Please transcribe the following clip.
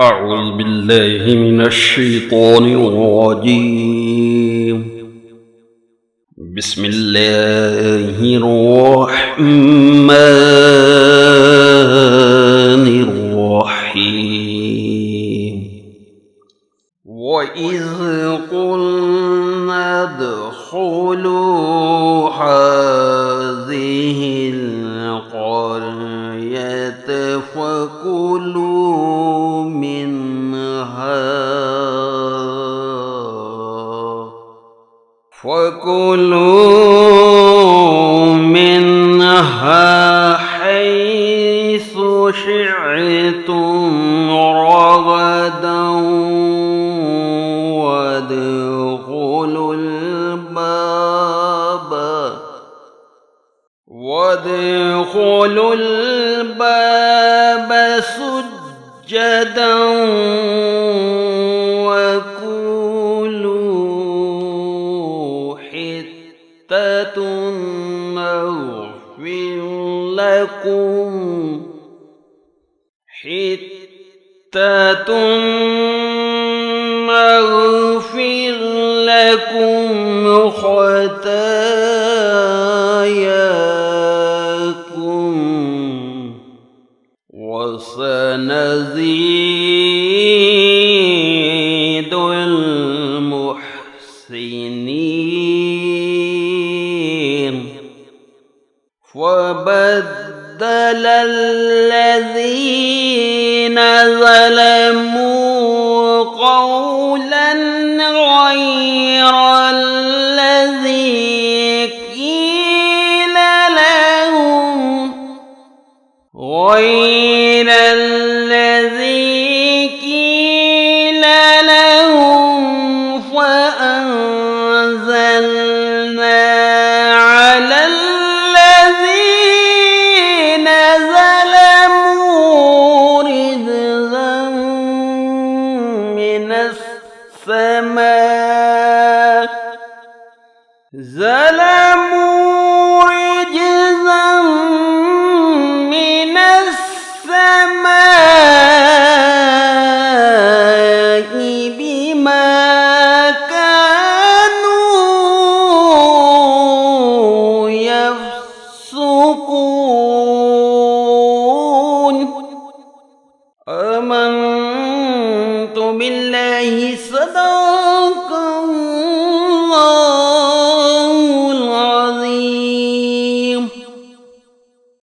أعوذ بالله من الشيطان الرجيم. بسم الله الرحمن الرحيم. وإذ قلنا ادخلوا هذه القرية فكلوا منها حيث شئتم رغدا وادخلوا الباب سجدا وقولوا حطة نغفر لكم خطاياكم وسنزيد المحسنين. فبدل الذين ظلموا قولا غير الذي قيل لهم فأنزلنا على الذين ظلموا رجزا من السماء